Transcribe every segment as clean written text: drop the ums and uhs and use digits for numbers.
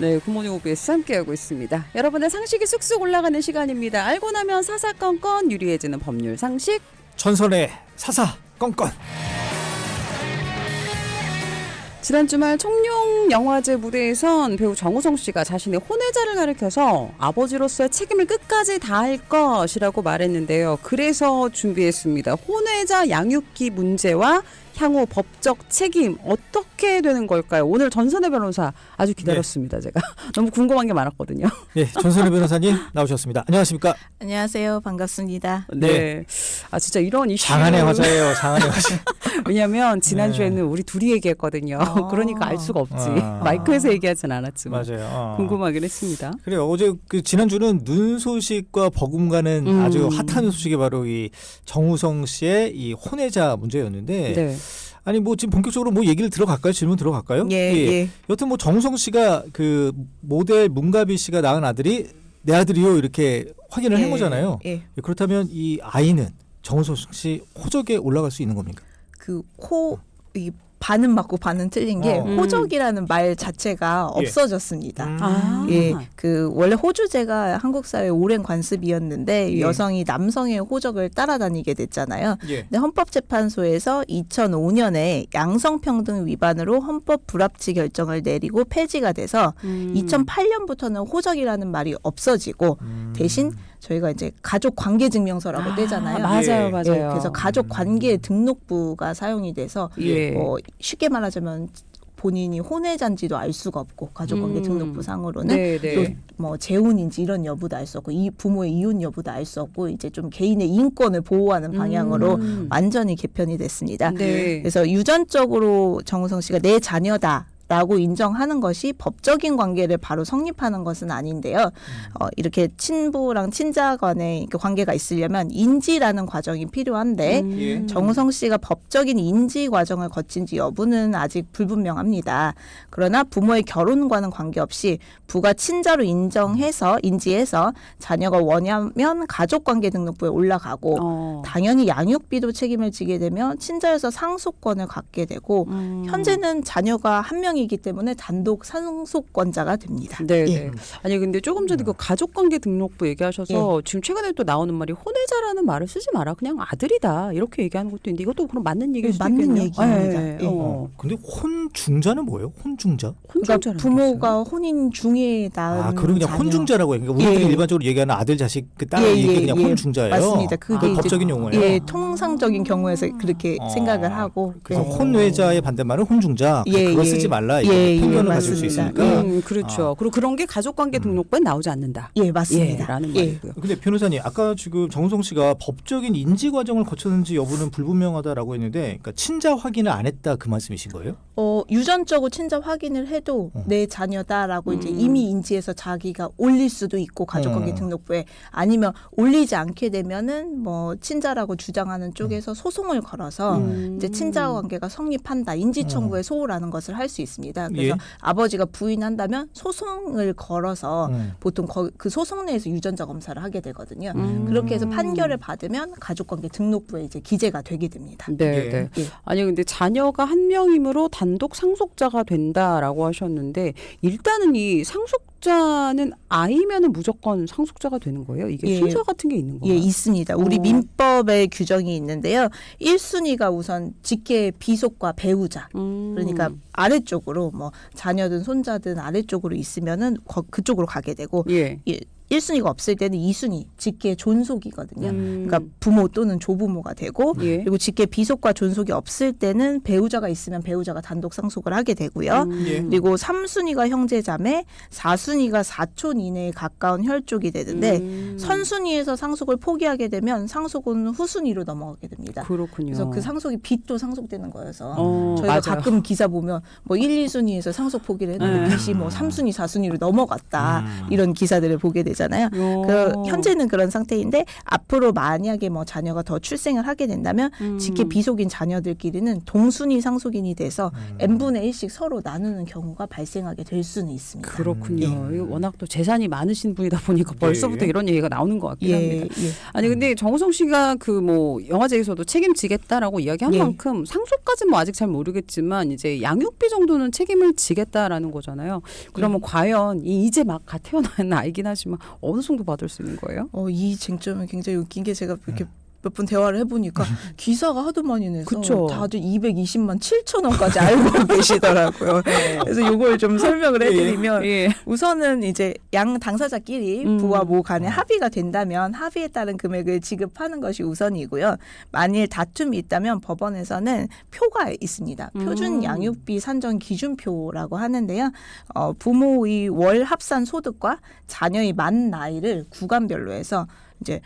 네, 굿모닝 OBS 함께하고 있습니다. 여러분의 상식이 쑥쑥 올라가는 시간입니다. 알고 나면 사사건건 유리해지는 법률 상식. 전설의 사사건건. 지난 주말 청룡 영화제 무대에선 배우 정우성 씨가 자신의 혼외자를 가리켜서 아버지로서의 책임을 끝까지 다할 것이라고 말했는데요. 그래서 준비했습니다. 혼외자 양육기 문제와 향후 법적 책임 어떻게 되는 걸까요? 오늘 전선의 변호사 아주 기다렸습니다. 제가 너무 궁금한 게 많았거든요. 네, 전선의 변호사님 나오셨습니다. 안녕하십니까? 안녕하세요. 반갑습니다. 네. 아 진짜 이런 이슈. 장안의 화제예요. 장안의 화제. 왜냐하면 지난주에는 우리 둘이 얘기했거든요. 그러니까 알 수가 없지. 마이크에서 얘기하진 않았지만. 맞아요. 궁금하긴 했습니다. 그래요. 어제 그 지난주는 눈 소식과 버금가는 아주 핫한 소식이 바로 이 정우성 씨의 이 혼외자 문제였는데. 네. 아니 뭐 지금 본격적으로 뭐 얘기를 들어갈까요? 질문 들어갈까요? 예. 여튼 뭐 정우성 씨가 그 모델 문가비 씨가 낳은 아들이 내 아들이요 이렇게 확인을 한 거잖아요. 예. 그렇다면 이 아이는 정우성 씨 호적에 올라갈 수 있는 겁니까? 이 반은 맞고 반은 틀린 게 어. 호적이라는 말 자체가 없어졌습니다. 아. 예, 그 원래 호주제가 한국 사회의 오랜 관습이었는데 예. 여성이 남성의 호적을 따라다니게 됐잖아요. 예. 근데 헌법재판소에서 2005년에 양성평등 위반으로 헌법 불합치 결정을 내리고 폐지가 돼서 2008년부터는 호적이라는 말이 없어지고 대신 저희가 이제 가족 관계 증명서라고 떼잖아요. 맞아요, 예. 맞아요. 예, 그래서 가족 관계 등록부가 사용이 돼서 예. 쉽게 말하자면 본인이 혼외자인지도 알 수가 없고 가족관계 등록부 상으로는 네, 네. 또 뭐 재혼인지 이런 여부도 알 수 없고 이 부모의 이혼 여부도 알 수 없고 이제 좀 개인의 인권을 보호하는 방향으로 완전히 개편이 됐습니다. 네. 그래서 유전적으로 정우성 씨가 내 자녀다. 라고 인정하는 것이 법적인 관계를 바로 성립하는 것은 아닌데요. 이렇게 친부랑 친자 간의 관계가 있으려면 인지라는 과정이 필요한데 예. 정우성 씨가 법적인 인지 과정을 거친지 여부는 아직 불분명합니다. 그러나 부모의 결혼과는 관계없이 부가 친자로 인지해서 자녀가 원하면 가족관계 등록부에 올라가고 당연히 양육비도 책임을 지게 되면 친자여서 상속권을 갖게 되고 현재는 자녀가 한 명이기 때문에 단독 상속권자가 됩니다. 네. 예. 네. 아니 근데 조금 전에 그 가족관계 등록부 얘기하셔서 지금 최근에 또 나오는 말이 혼외자라는 말을 쓰지 마라. 그냥 아들이다. 이렇게 얘기하는 것도 있는데 이것도 그럼 맞는 얘기일 수도 맞는 있겠네요. 얘기입니다. 예. 예. 근데 혼중자는 뭐예요? 혼중자? 그러니까 혼중자는 부모가 혼인 중에 낳은 그럼 그냥 자녀. 혼중자라고 해요. 그러니까 우리들이 예. 일반적으로 얘기하는 아들 자식 그 딸 이게 그냥 혼중자예요. 맞습니다. 그게 이제 법적인 용어예요. 예, 통상적인 경우에서 그렇게 생각을 하고 그래서 예. 혼외자의 반대말은 혼중자. 그거 쓰지 말라. 이게 편견을 가질 수 맞습니다. 있으니까. 그렇죠. 그리고 그런 게 가족관계 등록부에 나오지 않는다. 예, 맞습니다. 라는 예. 말이고요. 근데 변호사님 아까 지금 정우성 씨가 법적인 인지 과정을 거쳤는지 여부는 불분명하다라고 했는데 그러니까 친자 확인을 안 했다 그 말씀이신 거예요? 유전적으로 친자 확인을 해도 내 자녀다라고 이제 이미 인지해서 자기가 올릴 수도 있고 가족관계 등록부에 아니면 올리지 않게 되면은 뭐 친자라고 주장하는 쪽에서 소송을 걸어서 이제 친자 관계가 성립한다 인지 청구에 소홀하는 것을 할 수 있습니다. 그래서 예. 아버지가 부인한다면 소송을 걸어서 보통 그 소송 내에서 유전자 검사를 하게 되거든요. 그렇게 해서 판결을 받으면 가족관계 등록부에 이제 기재가 되게 됩니다. 네, 예. 네. 예. 아니 근데 자녀가 한 명이므로 단독 상속자가 된다라고 하셨는데 일단은 이 상속자는 아이면은 무조건 상속자가 되는 거예요? 이게 예. 순서 같은 게 있는 거예요? 예, 있습니다. 우리 민법에 규정이 있는데요. 1순위가 우선 직계 비속과 배우자. 그러니까 아래쪽으로 뭐 자녀든 손자든 아래쪽으로 있으면은 그쪽으로 가게 되고 예. 1순위가 없을 때는 2순위 직계 존속이거든요. 그러니까 부모 또는 조부모가 되고 예. 그리고 직계 비속과 존속이 없을 때는 배우자가 있으면 배우자가 단독 상속을 하게 되고요. 예. 그리고 3순위가 형제자매, 4순위가 사촌 이내에 가까운 혈족이 되는데 선순위에서 상속을 포기하게 되면 상속은 후순위로 넘어가게 됩니다. 그렇군요. 그래서 그 상속이 빚도 상속되는 거여서 저희가 맞아요. 가끔 기사 보면 뭐 1, 2순위에서 상속 포기를 했는데 빚이 뭐 3순위, 4순위로 넘어갔다 이런 기사들을 보게 되잖아요. 되잖아요. 현재는 그런 상태인데 앞으로 만약에 뭐 자녀가 더 출생을 하게 된다면 직계 비속인 자녀들끼리는 동순위 상속인이 돼서 n분의 1씩 서로 나누는 경우가 발생하게 될 수는 있습니다. 그렇군요. 이거 워낙 또 재산이 많으신 분이다 보니까 벌써부터 이런 얘기가 나오는 것 같긴 합니다. 아니 근데 정우성 씨가 그 뭐 영화제에서도 책임지겠다라고 이야기한 만큼 상속까지는 뭐 아직 잘 모르겠지만 이제 양육비 정도는 책임을 지겠다라는 거잖아요. 그러면 과연 이제 막 갓 태어난 아이긴 하지만 어느 정도 받을 수 있는 거예요? 이 쟁점은 굉장히 웃긴 게 제가 이렇게 몇 번 대화를 해보니까 기사가 하도 많이 내서 그쵸. 다들 220만 7천 원까지 알고 계시더라고요. 그래서 이걸 좀 설명을 해드리면 우선은 이제 양 당사자끼리 부와 모 간에 합의가 된다면 합의에 따른 금액을 지급하는 것이 우선이고요. 만일 다툼이 있다면 법원에서는 표가 있습니다. 표준 양육비 산정 기준표라고 하는데요. 부모의 월 합산 소득과 자녀의 만 나이를 구간별로 해서 이제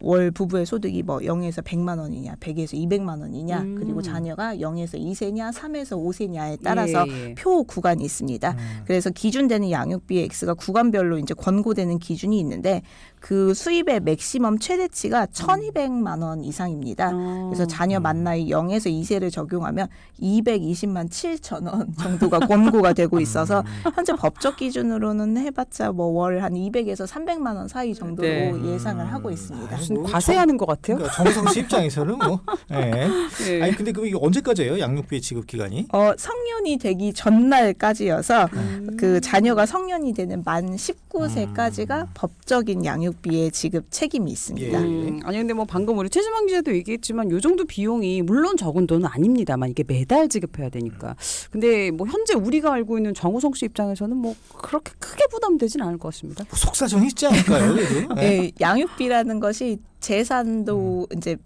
월 부부의 소득이 뭐 0에서 100만 원이냐, 100에서 200만 원이냐, 그리고 자녀가 0에서 2세냐, 3에서 5세냐에 따라서 표 구간이 있습니다. 그래서 기준되는 양육비의 X가 구간별로 이제 권고되는 기준이 있는데 그 수입의 맥시멈 최대치가 1,200만 원 이상입니다. 그래서 자녀 만 나이 0에서 2세를 적용하면 220만 7천 원 정도가 권고가 되고 있어서 현재 법적 기준으로는 해봤자 뭐 월 한 200에서 300만 원 사이 정도로 예상을 하고 있습니다. 과세하는 것 같아요. 그러니까 정우성 씨 입장에서는 뭐. 아니 근데 그게 언제까지예요? 양육비 지급 기간이? 성년이 되기 전날까지여서 그 자녀가 성년이 되는 만 19세까지가 법적인 양육비의 지급 책임이 있습니다. 아니 근데 뭐 방금 우리 최지만 기자도 얘기했지만 요 정도 비용이 물론 적은 돈은 아닙니다만 이게 매달 지급해야 되니까. 근데 뭐 현재 우리가 알고 있는 정우성 씨 입장에서는 뭐 그렇게 크게 부담되진 않을 것 같습니다. 뭐 속사정이 있지 않을까요? 그래도? 양육비라는 것이 재산도 이제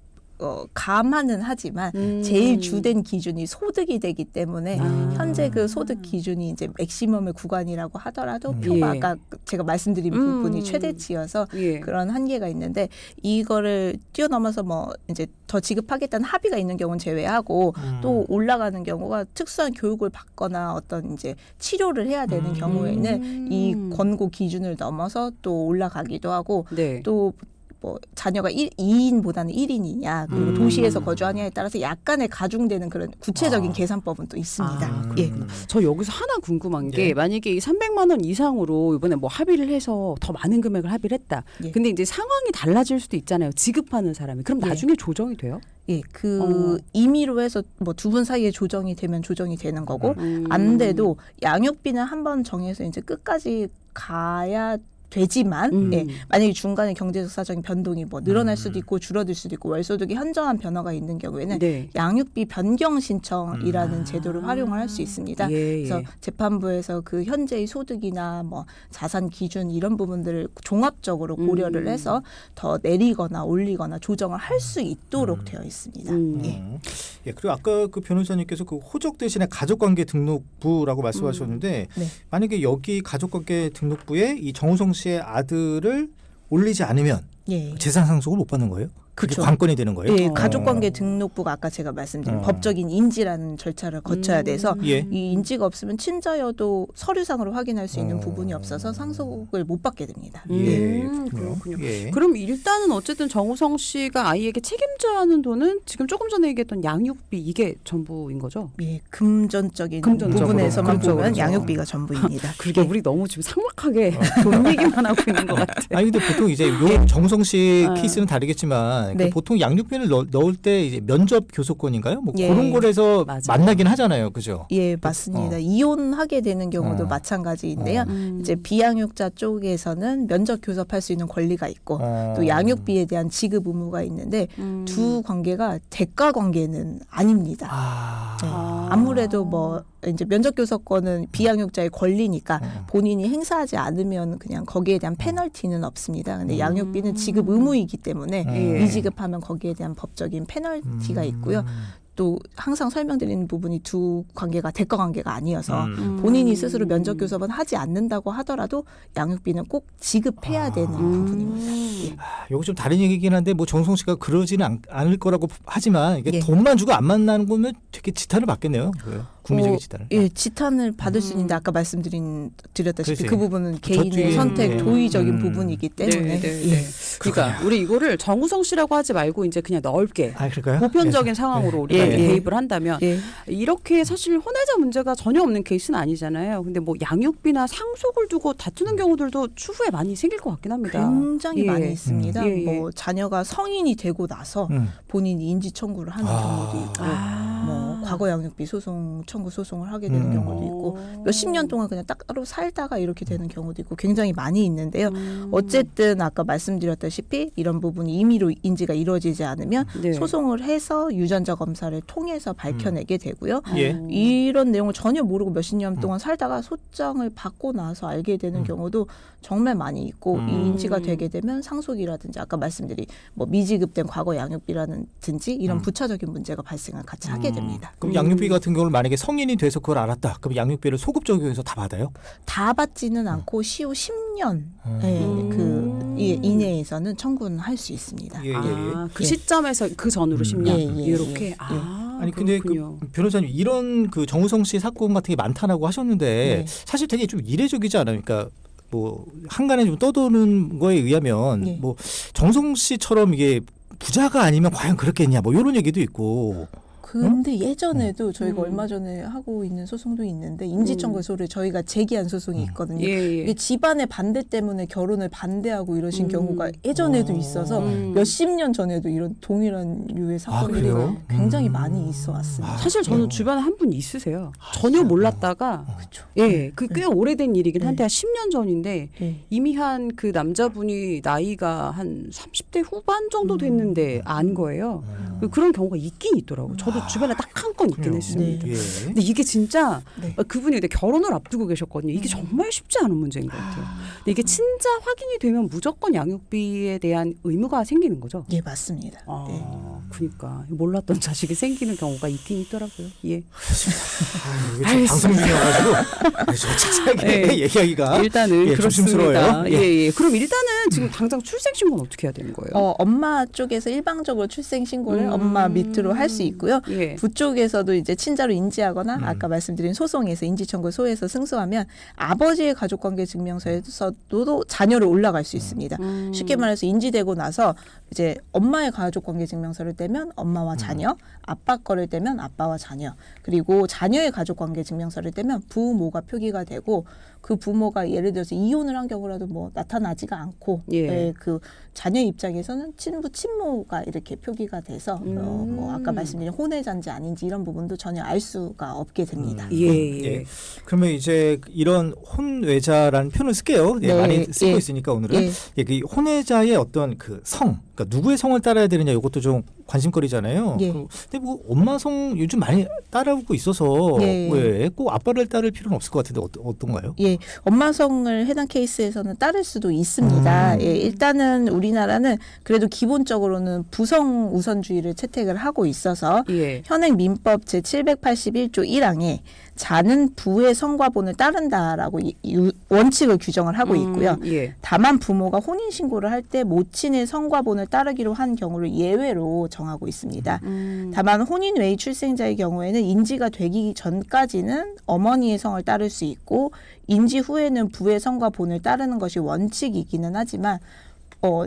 감안은 하지만 제일 주된 기준이 소득이 되기 때문에 현재 그 소득 기준이 이제 맥시멈의 구간이라고 하더라도 표가 아까 제가 말씀드린 부분이 최대치여서 그런 한계가 있는데 이거를 뛰어넘어서 뭐 이제 더 지급하겠다는 합의가 있는 경우는 제외하고 또 올라가는 경우가 특수한 교육을 받거나 어떤 이제 치료를 해야 되는 경우에는 이 권고 기준을 넘어서 또 올라가기도 하고 또 뭐 자녀가 2인보다는 1인이냐 그리고 도시에서 거주하냐에 따라서 약간의 가중되는 그런 구체적인 계산법은 또 있습니다. 저 여기서 하나 궁금한 게 만약에 이 300만 원 이상으로 이번에 뭐 합의를 해서 더 많은 금액을 합의를 했다. 근데 이제 상황이 달라질 수도 있잖아요. 지급하는 사람이. 그럼 나중에 조정이 돼요? 임의로 해서 뭐 두 분 사이에 조정이 되면 조정이 되는 거고 안 돼도 양육비는 한번 정해서 이제 끝까지 가야 되지만 만약에 중간에 경제적 사정의 변동이 뭐 늘어날 수도 있고 줄어들 수도 있고 월소득이 현저한 변화가 있는 경우에는 양육비 변경 신청이라는 제도를 활용을 할 수 있습니다. 그래서 재판부에서 그 현재의 소득이나 뭐 자산 기준 이런 부분들을 종합적으로 고려를 해서 더 내리거나 올리거나 조정을 할 수 있도록 되어 있습니다. 그리고 아까 그 변호사님께서 그 호적 대신에 가족관계 등록부라고 말씀하셨는데 만약에 여기 가족관계 등록부에 이 정우성 씨의 아들을 올리지 않으면 재산 상속을 못 받는 거예요? 그게 관건이 되는 거예요? 가족관계 등록부가 아까 제가 말씀드린 법적인 인지라는 절차를 거쳐야 돼서 이 인지가 없으면 친자여도 서류상으로 확인할 수 있는 부분이 없어서 상속을 못 받게 됩니다. 그렇군요. 그럼 일단은 어쨌든 정우성 씨가 아이에게 책임져야 하는 돈은 지금 조금 전에 얘기했던 양육비 이게 전부인 거죠? 금전적인 부분에서만 보면 양육비가 전부입니다. 그게 우리 너무 지금 삭막하게 돈 얘기만 하고 있는 것 같아요. 아니 근데 보통 이제 요 정우성 씨 케이스는 다르겠지만 보통 양육비를 넣을 때 이제 면접 교섭권인가요? 뭐 그런 거에서 만나긴 하잖아요, 그죠? 맞습니다. 이혼하게 되는 경우도 마찬가지인데요. 이제 비양육자 쪽에서는 면접 교섭할 수 있는 권리가 있고 또 양육비에 대한 지급 의무가 있는데 두 관계가 대가 관계는 아닙니다. 아무래도 뭐 이제 면접 교섭권은 비양육자의 권리니까 본인이 행사하지 않으면 그냥 거기에 대한 페널티는 없습니다. 근데 양육비는 지급 의무이기 때문에 미지급하면 거기에 대한 법적인 페널티가 있고요. 또 항상 설명드리는 부분이 두 관계가 대가 관계가 아니어서 본인이 스스로 면접 교섭은 하지 않는다고 하더라도 양육비는 꼭 지급해야 되는 부분입니다. 예. 요거 좀 다른 얘기긴 한데 뭐 정우성 씨가 그러지는 않을 거라고 하지만 이게 예. 돈만 주고 안 만나는 거면 되게 지탄을 받겠네요. 국민적인 지탄을. 예, 지탄을 받을 수 있는데 아까 말씀드렸다시피 그렇지. 그 부분은 저쪽에 개인의 선택, 예. 도의적인 부분이기 때문에 예. 그러니까 우리 이거를 정우성 씨라고 하지 말고 이제 그냥 넓게 아, 그럴까요? 보편적인 네. 상황으로 우리가 예, 이제 예. 대입을 한다면 예. 이렇게 사실 혼외자 문제가 전혀 없는 케이스는 아니잖아요. 근데 뭐 양육비나 상속을 두고 다투는 경우들도 추후에 많이 생길 것 같긴 합니다. 굉장히 예. 많이 있습니다. 예, 예. 뭐 자녀가 성인이 되고 나서 본인이 인지 청구를 하는 경우도 있고 뭐 과거 양육비 소송 청구 소송을 하게 되는 경우도 있고 몇십 년 동안 그냥 따로 살다가 이렇게 되는 경우도 있고 굉장히 많이 있는데요. 어쨌든 아까 말씀드렸다시피 이런 부분이 임의로 인지가 이루어지지 않으면 네. 소송을 해서 유전자 검사를 통해서 밝혀내게 되고요. 예. 이런 내용을 전혀 모르고 몇십 년 동안 살다가 소장을 받고 나서 알게 되는 경우도 정말 많이 있고 이 인지가 되게 되면 상속이라든지 아까 말씀드린 뭐 미지급된 과거 양육비라든지 이런 부차적인 문제가 발생을 같이 하게 됩니다. 그럼 양육비 같은 경우는 만약에 성인이 돼서 그걸 알았다. 그럼 양육비를 소급 적용해서 다 받아요? 다 받지는 않고 시효 10년 이내에서는 청구는 할 수 있습니다. 예, 예, 예. 그 시점에서 그 전으로 10년 예, 예, 이렇게 예. 아니 근데 그렇군요. 그 변호사님 이런 그 정우성 씨 사건 같은 게 많다라고 하셨는데 네. 사실 되게 좀 이례적이지 않아요? 그러니까 뭐 한간에 좀 떠도는 거에 의하면 네. 뭐 정우성 씨처럼 이게 부자가 아니면 과연 그렇겠냐 뭐 이런 얘기도 있고. 근데 예전에도 저희가 얼마 전에 하고 있는 소송도 있는데 인지청구소를 저희가 제기한 소송이 있거든요. 예. 이게 집안의 반대 때문에 결혼을 반대하고 이러신 경우가 예전에도 있어서 몇십 년 전에도 이런 동일한 류의 사건들이 그래요? 굉장히 많이 있어 왔습니다. 사실 저는 주변에 한 분 있으세요. 전혀 몰랐다가 그렇죠. 예, 그 꽤 오래된 일이긴 한데 한 10년 전인데 예. 이미 한 그 남자분이 나이가 한 30대 후반 정도 됐는데 안 거예요. 그런 경우가 있긴 있더라고요. 저도 주변에 딱 한 건 있긴 했습니다. 예. 근데 이게 진짜 네. 그분이 근데 결혼을 앞두고 계셨거든요. 이게 정말 쉽지 않은 문제인 것 같아요. 근데 이게 친자 확인이 되면 무조건 양육비에 대한 의무가 생기는 거죠. 예, 맞습니다. 예. 그러니까 몰랐던 자식이 생기는 경우가 있긴 있더라고요. 예. 이게 방송 중이어가지고 자세하게 얘기하기가 일단은 예, 그렇습니다. 조심스러워요. 예. 그럼 일단은 지금 당장 출생 신고는 어떻게 해야 되는 거예요? 엄마 쪽에서 일방적으로 출생 신고를 엄마 밑으로 할 수 있고요. 예. 부쪽에서도 이제 친자로 인지하거나 아까 말씀드린 소송에서 인지청구소에서 승소하면 아버지의 가족관계 증명서에서도 자녀를 올라갈 수 있습니다. 쉽게 말해서 인지되고 나서 이제 엄마의 가족관계 증명서를 떼면 엄마와 자녀, 아빠 거를 떼면 아빠와 자녀, 그리고 자녀의 가족관계 증명서를 떼면 부모가 표기가 되고 그 부모가 예를 들어서 이혼을 한 경우라도 뭐 나타나지가 않고 예. 그 자녀 입장에서는 친부 친모가 이렇게 표기가 돼서 뭐 아까 말씀드린 혼외자인지 아닌지 이런 부분도 전혀 알 수가 없게 됩니다. 예. 예. 그러면 이제 이런 혼외자라는 표현을 쓸게요. 예, 네, 많이 쓰고 예. 있으니까 오늘은 예. 예, 그 혼외자의 어떤 그 성, 그러니까 누구의 성을 따라야 되느냐 이것도 좀 관심거리잖아요. 예. 근데 뭐 엄마 성 요즘 많이 따라오고 있어서 예. 왜 꼭 아빠를 따를 필요는 없을 것 같은데 어떤가요? 예, 엄마 성을 해당 케이스에서는 따를 수도 있습니다. 예, 일단은 우리나라는 그래도 기본적으로는 부성 우선주의를 채택을 하고 있어서 예. 현행 민법 제781조 1항에 자는 부의 성과 본을 따른다라고 원칙을 규정을 하고 있고요. 예. 다만 부모가 혼인 신고를 할 때 모친의 성과 본을 따르기로 한 경우를 예외로 정하고 있습니다. 다만 혼인 외의 출생자의 경우에는 인지가 되기 전까지는 어머니의 성을 따를 수 있고 인지 후에는 부의 성과 본을 따르는 것이 원칙이기는 하지만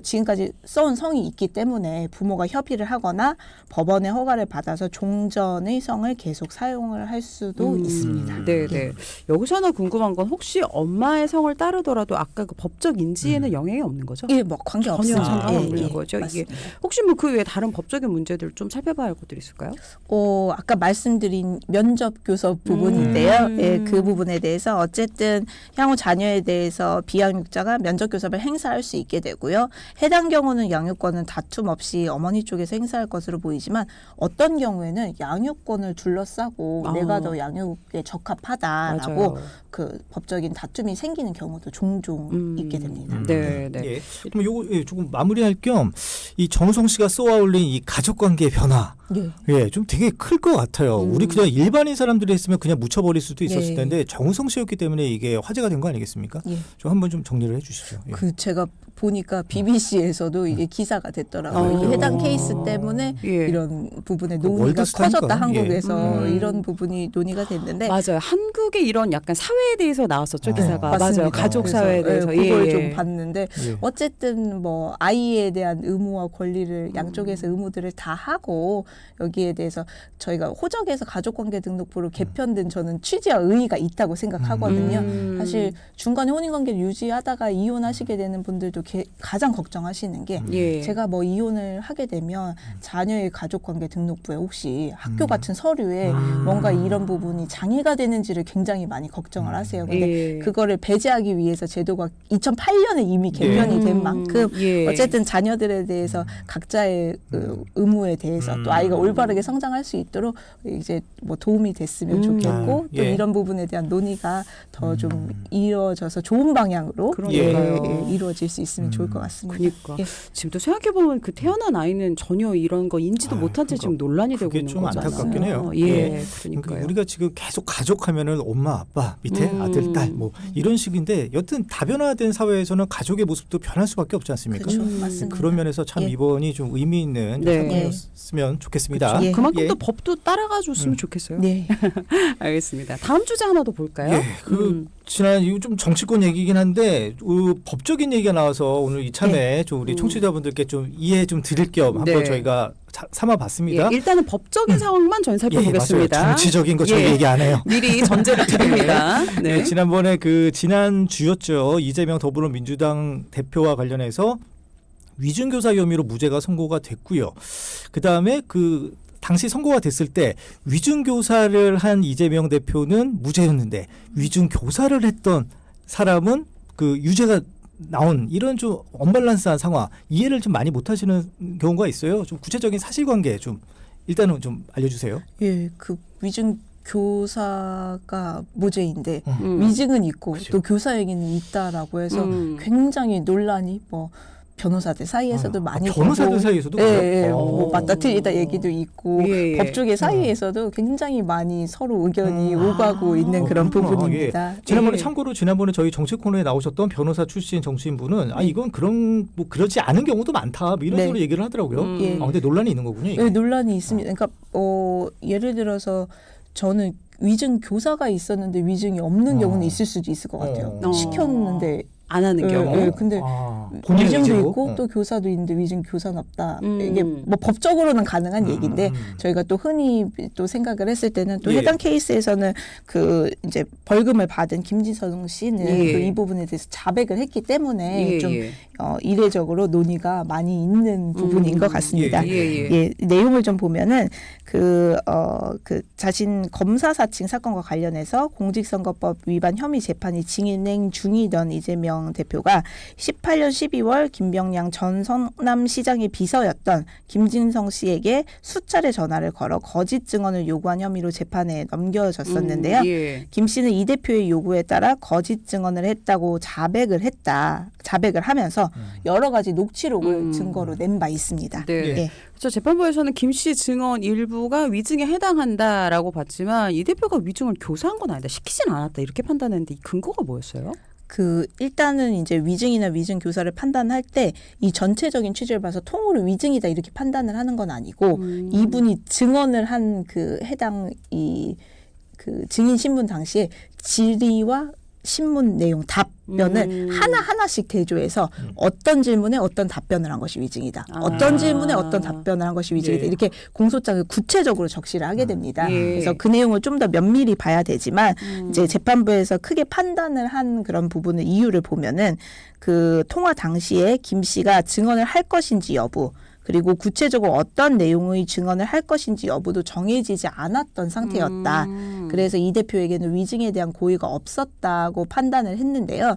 지금까지 써온 성이 있기 때문에 부모가 협의를 하거나 법원의 허가를 받아서 종전의 성을 계속 사용을 할 수도 있습니다. 네. 여기서 하나 궁금한 건 혹시 엄마의 성을 따르더라도 아까 그 법적 인지에는 영향이 없는 거죠? 예, 뭐 관계 전혀 없습니다. 상관없는 예, 거죠. 이게 맞습니다. 혹시 뭐 그 외에 다른 법적인 문제들 좀 살펴봐야 할 것들이 있을까요? 아까 말씀드린 면접 교섭 부분인데요. 예, 그 부분에 대해서 어쨌든 향후 자녀에 대해서 비양육자가 면접 교섭을 행사할 수 있게 되고요. 있는데요. 해당 경우는 양육권은 다툼 없이 어머니 쪽에서 행사할 것으로 보이지만 어떤 경우에는 양육권을 둘러싸고 내가 더 양육에 적합하다라고 맞아요. 그 법적인 다툼이 생기는 경우도 종종 있게 됩니다. 네, 네. 예. 그럼 요거 조금 마무리할 겸 이 정우성 씨가 쏘아올린 이 가족관계의 변화. 예. 예, 좀 되게 클 것 같아요. 우리 그냥 일반인 사람들이 했으면 그냥 묻혀버릴 수도 있었을 예. 텐데 정우성 씨였기 때문에 이게 화제가 된 거 아니겠습니까? 예. 좀 한번 좀 정리를 해주시죠. 예. 그 제가 보니까 BBC에서도 이게 기사가 됐더라고요. 이 해당 케이스 때문에 예. 이런 부분에 그 논의가 월드스타니까. 커졌다 한국에서 예. 이런 부분이 논의가 됐는데 맞아요. 한국의 이런 약간 사회에 대해서 나왔었죠, 기사가. 맞습니다. 맞아요. 가족 사회에 그래서, 대해서. 그걸 예. 좀 봤는데 예. 어쨌든 뭐 아이에 대한 의무와 권리를 양쪽에서 의무들을 다 하고 여기에 대해서 저희가 호적에서 가족관계 등록부로 개편된 저는 취지와 의의가 있다고 생각하거든요. 사실 중간에 혼인관계를 유지하다가 이혼하시게 되는 분들도 가장 걱정하시는 게 예. 제가 뭐 이혼을 하게 되면 자녀의 가족관계 등록부에 혹시 학교 같은 서류에 뭔가 이런 부분이 장애가 되는지를 굉장히 많이 걱정을 하세요. 근데 예. 그거를 배제하기 위해서 제도가 2008년에 이미 개편이 된 만큼 예. 어쨌든 자녀들에 대해서 각자의 그 의무에 대해서 또 아이가 올바르게 성장할 수 있도록 이제 뭐 도움이 됐으면 좋겠고 또 예. 이런 부분에 대한 논의가 더 좀 이루어져서 좋은 방향으로 그러니까요. 이루어질 수 있으면 좋을 것 같습니다. 그러니까 예. 지금 또 생각해 보면 그 태어난 아이는 전혀 이런 거 인지도 못한 채 지금 논란이 되고 그게 있는 좀 거잖아요. 안타깝긴 해요. 예, 예. 그러니까요. 우리가 지금 계속 가족하면은 엄마, 아빠, 밑에 아들, 딸 뭐 이런 식인데 여튼 다변화된 사회에서는 가족의 모습도 변할 수밖에 없지 않습니까? 그렇죠. 맞습니다. 그런 면에서 참 예. 이번이 좀 의미 있는 네. 사건이었으면 좋겠습니다. 그렇죠. 예. 그만큼 예. 또 법도 따라가 줬으면 좋겠어요. 네. 알겠습니다. 다음 주제 하나 더 볼까요? 예, 지난 이거 좀 정치권 얘기긴 한데 법적인 얘기가 나와서 오늘 이참에 좀 우리 청취자분들께 좀 이해 좀 드릴 겸 한번 네. 저희가 삼아봤습니다. 예, 일단은 법적인 상황만 저희 살펴보겠습니다. 맞아요. 정치적인 거 저희 예. 얘기 안 해요. 미리 전제를 드립니다. 네. 네, 지난번에 그 지난 주였죠. 이재명 더불어민주당 대표와 관련해서 위중교사 혐의로 무죄가 선고가 됐고요. 그다음에 그 당시 선고가 됐을 때 위중교사를 한 이재명 대표는 무죄였는데 위중교사를 했던 사람은 그 유죄가 나온 이런 좀 언밸런스한 상황 이해를 좀 많이 못하시는 경우가 있어요. 좀 구체적인 사실관계 좀 일단은 좀 알려주세요. 예, 그 위증 교사가 무죄인데 음. 위증은 있고 그죠. 또 교사에게는 있다라고 해서 굉장히 논란이 뭐 변호사들 사이에서도 많이 변호사들 되고, 사이에서도 예, 그래요? 예, 뭐 맞다 틀리다 얘기도 있고 예, 예. 법조계 사이에서도 굉장히 많이 서로 의견이 오가고 있는 그런 그렇구나. 부분입니다. 지난번에 예. 참고로 지난번에 저희 정치 코너에 나오셨던 변호사 출신 정치인분은 아 이건 그런 뭐 그러지 않은 경우도 많다 뭐 이런 네. 식으로 얘기를 하더라고요. 예. 근데 논란이 있는 거군요. 이게. 예, 논란이 있습니다. 그러니까 예를 들어서 저는 위증 교사가 있었는데 위증이 없는 경우는 있을 수도 있을 것 같아요. 시켰는데 안 하는 경우. 예, 근데 본인의 위증도 의지로? 있고 또 교사도 있는데 위증 교사는 없다. 음. 이게 뭐 법적으로는 가능한 얘기인데 저희가 또 흔히 또 생각을 했을 때는 또 예. 해당 케이스에서는 그 이제 벌금을 받은 김지성 씨는 예. 또 이 부분에 대해서 자백을 했기 때문에 예, 좀 예. 이례적으로 논의가 많이 있는 부분인 것 같습니다. 예, 예. 예, 내용을 좀 보면은 그 자신 검사 사칭 사건과 관련해서 공직선거법 위반 혐의 재판이 진행 중이던 이재명 대표가 18년 12월 김병량 전 성남시장의 비서였던 김진성 씨에게 수차례 전화를 걸어 거짓 증언을 요구한 혐의로 재판에 넘겨졌었는데요. 예. 김 씨는 이 대표의 요구에 따라 거짓 증언을 했다고 자백을 하면서 여러 가지 녹취록을 증거로 낸 바 있습니다. 네. 예. 그렇죠. 재판부에서는 김 씨 증언 일부가 위증에 해당한다라고 봤지만 이 대표가 위증을 교사한 건 아니다. 시키진 않았다. 이렇게 판단했는데 이 근거가 뭐였어요? 일단은 이제 위증이나 위증 교사를 판단할 때 이 전체적인 취지를 봐서 통으로 위증이다 이렇게 판단을 하는 건 아니고 이분이 증언을 한 그 해당 그 증인 신문 당시에 질의와 신문 내용 답변을 하나하나씩 대조해서 어떤 질문에 어떤 답변을 한 것이 위증이다. 어떤 질문에 어떤 답변을 한 것이 위증이다. 예. 이렇게 공소장을 구체적으로 적시를 하게 됩니다. 예. 그래서 그 내용을 좀 더 면밀히 봐야 되지만 이제 재판부에서 크게 판단을 한 그런 부분을 이유를 보면은 그 통화 당시에 김 씨가 증언을 할 것인지 여부 그리고 구체적으로 어떤 내용의 증언을 할 것인지 여부도 정해지지 않았던 상태였다. 그래서 이 대표에게는 위증에 대한 고의가 없었다고 판단을 했는데요.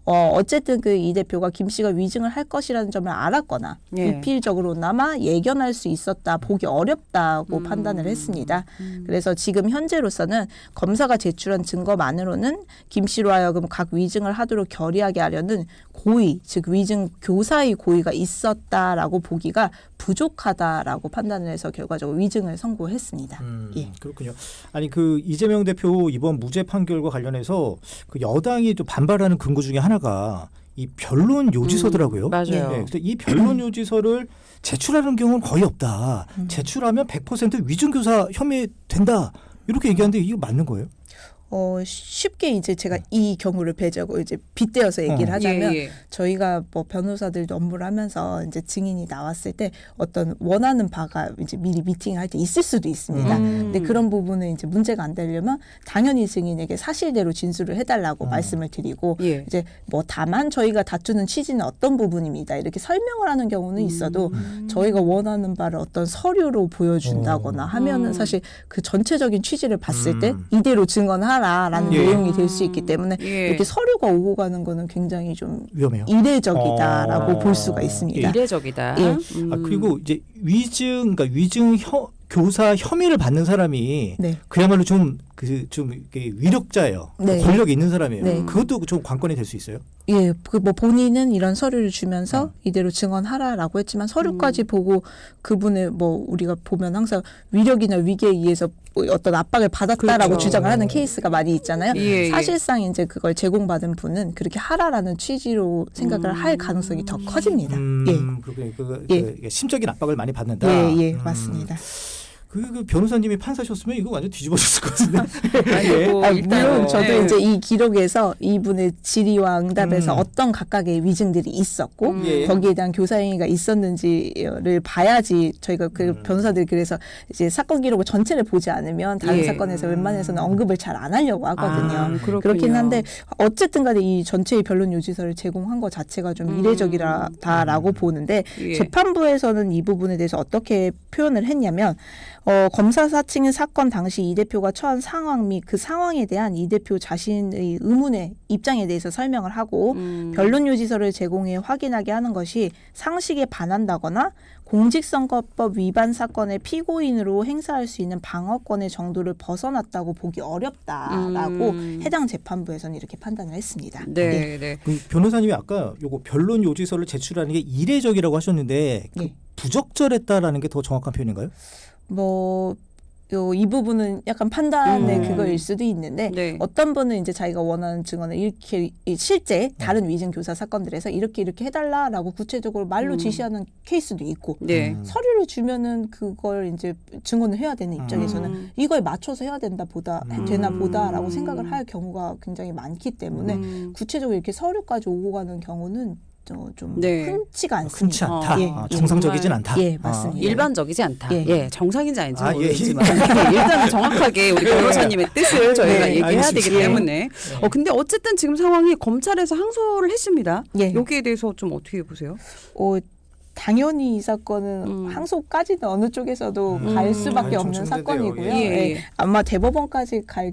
어쨌든 그 이 대표가 김 씨가 위증을 할 것이라는 점을 알았거나 예. 미필적으로나마 예견할 수 있었다, 보기 어렵다고 판단을 했습니다. 그래서 지금 현재로서는 검사가 제출한 증거만으로는 김 씨로 하여금 각 위증을 하도록 결의하게 하려는 고의, 즉 위증 교사의 고의가 있었다라고 보기가 부족하다라고 판단을 해서 결과적으로 위증을 선고했습니다. 예. 그렇군요. 아니 그 이재명 대표 이번 무죄 판결과 관련해서 그 여당이 좀 반발하는 근거 중에 하나가 이 변론 요지서더라고요. 맞아요. 네, 그래서 이 변론 요지서를 제출하는 경우는 거의 없다. 제출하면 100% 위증교사 혐의 된다. 이렇게 얘기하는데 이거 맞는 거예요? 쉽게 이제 제가 이 경우를 배제하고 이제 빗대어서 얘기를 하자면 예. 저희가 뭐 변호사들도 업무를 하면서 이제 증인이 나왔을 때 어떤 원하는 바가 이제 미리 미팅할 때 있을 수도 있습니다. 근데 그런 부분은 이제 문제가 안 되려면 당연히 증인에게 사실대로 진술을 해달라고 말씀을 드리고 예. 이제 뭐 다만 저희가 다투는 취지는 어떤 부분입니다. 이렇게 설명을 하는 경우는 있어도 저희가 원하는 바를 어떤 서류로 보여준다거나 하면은 사실 그 전체적인 취지를 봤을 때 이대로 증언하라라는 예. 내용이 될 수 있기 때문에 예. 이렇게 서류가 오고 가는 거는 굉장히 좀 위험해요. 이례적이다라고 볼 수가 있습니다. 이례적이다. 예. 아, 그리고 이제 그러니까 위증 교사 혐의를 받는 사람이 네. 그야말로 좀 이렇게 위력자예요. 네. 권력이 있는 사람이에요. 네. 그것도 좀 관건이 될 수 있어요. 예, 그 뭐 본인은 이런 서류를 주면서 이대로 증언하라라고 했지만 서류까지 보고 그분의 뭐 우리가 보면 항상 위력이나 위계에 의해서 뭐 어떤 압박을 받았다라고 그렇죠. 주장을 하는 케이스가 많이 있잖아요. 예, 예. 사실상 이제 그걸 제공받은 분은 그렇게 하라라는 취지로 생각을 할 가능성이 더 커집니다. 그렇군요. 예. 이게 심적인 압박을 많이 받는다. 예, 예, 맞습니다. 그 변호사님이 판사셨으면 이거 완전 뒤집어졌을 것 같은데. 아이고, 일단 물론 저도 예. 이제 이 기록에서 이분의 질의와 응답에서 어떤 각각의 위증들이 있었고 예. 거기에 대한 교사 행위가 있었는지를 봐야지 저희가 그 변호사들이 그래서 이제 사건 기록을 전체를 보지 않으면 다른 예. 사건에서 웬만해서는 언급을 잘 안 하려고 하거든요. 그렇군요. 그렇긴 한데 어쨌든 간에 이 전체의 변론 요지서를 제공한 것 자체가 좀 이례적이다라고 보는데 예. 재판부에서는 이 부분에 대해서 어떻게 표현을 했냐면 검사 사측은 사건 당시 이 대표가 처한 상황 및 그 상황에 대한 이 대표 자신의 의문의 입장에 대해서 설명을 하고 변론 요지서를 제공해 확인하게 하는 것이 상식에 반한다거나 공직선거법 위반 사건의 피고인으로 행사할 수 있는 방어권의 정도를 벗어났다고 보기 어렵다라고 해당 재판부에서는 이렇게 판단을 했습니다. 네, 네. 그 변호사님이 아까 요거 변론 요지서를 제출하는 게 이례적이라고 하셨는데 그 예. 부적절했다라는 게 더 정확한 표현인가요? 이 부분은 약간 판단의 그거일 수도 있는데 네. 어떤 분은 이제 자기가 원하는 증언을 이렇게 실제 다른 위증 교사 사건들에서 이렇게 해달라라고 구체적으로 말로 지시하는 케이스도 있고 네. 서류를 주면은 그걸 이제 증언을 해야 되는 입장에서는 이거에 맞춰서 해야 되나 보다라고 생각을 할 경우가 굉장히 많기 때문에 구체적으로 이렇게 서류까지 오고 가는 경우는 좀 네. 흔치가 흔치 않습니다. 않다. 정상적이진 않다. 예, 맞습니다. 일반적이지 않다. 예. 예, 정상인지 아닌지 아, 모르겠지만 일단은 정확하게 우리 변호사님의 뜻을 저희가 네, 얘기해야 되기 알겠습니다. 때문에. 근데 어쨌든 지금 상황이 검찰에서 항소를 했습니다. 예. 여기에 대해서 좀 어떻게 보세요? 당연히 이 사건은 항소까지는 어느 쪽에서도 갈 수밖에 좀 없는 중대돼요. 사건이고요. 예, 예. 아마 대법원까지 갈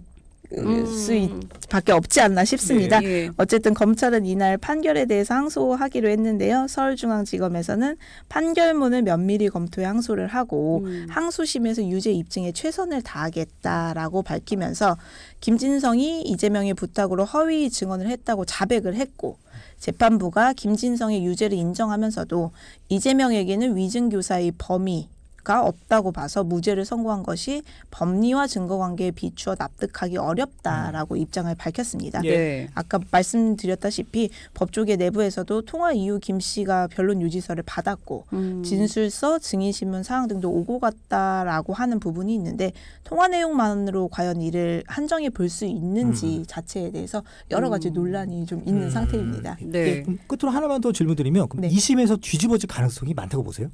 밖에 없지 않나 싶습니다. 예, 예. 어쨌든 검찰은 이날 판결에 대해서 항소하기로 했는데요. 서울중앙지검에서는 판결문을 면밀히 검토해 항소를 하고 항소심에서 유죄 입증에 최선을 다하겠다라고 밝히면서 김진성이 이재명의 부탁으로 허위 증언을 했다고 자백을 했고 재판부가 김진성의 유죄를 인정하면서도 이재명에게는 위증교사의 범위가 없다고 봐서 무죄를 선고한 것이 법리와 증거관계에 비추어 납득하기 어렵다라고 입장을 밝혔습니다. 네. 아까 말씀드렸다시피 법조계 내부에서도 통화 이후 김 씨가 변론 유지서를 받았고 진술서, 증인신문 사항 등도 오고 갔다라고 하는 부분이 있는데 통화 내용만으로 과연 이를 한정해 볼 수 있는지 자체에 대해서 여러 가지 논란이 좀 있는 상태입니다. 네. 그럼 끝으로 하나만 더 질문드리면 그럼 네. 2심에서 뒤집어질 가능성이 많다고 보세요?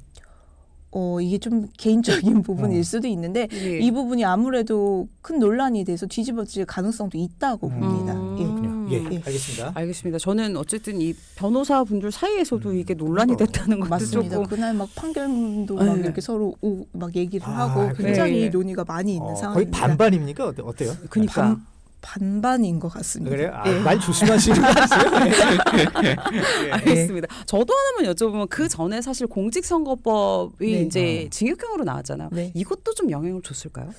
이게 좀 개인적인 부분일 수도 있는데 예. 이 부분이 아무래도 큰 논란이 돼서 뒤집어질 가능성도 있다고 봅니다. 예. 그렇군요. 예, 예. 알겠습니다. 알겠습니다. 저는 어쨌든 이 변호사분들 사이에서도 이게 논란이 됐다는 것도 맞습니다. 조금 그날 막 판결문도 막 네. 이렇게 서로 막 얘기를 아, 하고 그래요? 굉장히 네. 논의가 많이 있는 거의 상황입니다. 반반입니까? 어때요? 그러니까 반반인 것 같습니다. 그래요? 예. 말 조심하시는 거 아세요? 알겠습니다. 저도 하나만 여쭤보면 그 전에 사실 공직선거법이 네. 이제 징역형으로 나왔잖아요. 네. 이것도 좀 영향을 줬을까요?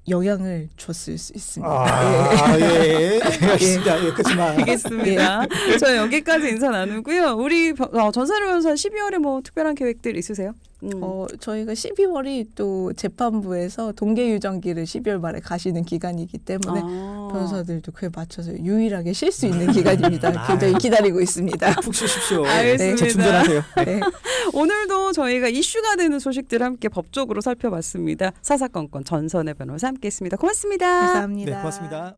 영향을 줬을 수 있습니다. 예. 알겠습니다. 예, 그렇지만 알겠습니다. 저희 여기까지 인사 나누고요. 우리 전사료 변호사 12월에 뭐 특별한 계획들 있으세요? 저희가 12월이 또 재판부에서 동계유전기를 12월 말에 가시는 기간이기 때문에 변호사들도 그에 맞춰서 유일하게 쉴 수 있는 기간입니다. 굉장히 기다리고 있습니다. 푹 쉬십시오. 알겠습니다. 재충전하세요. 네. 오늘도 저희가 이슈가 되는 소식들 함께 법적으로 살펴봤습니다. 사사건건 전선의 변호사 함께했습니다. 고맙습니다. 감사합니다. 네, 고맙습니다.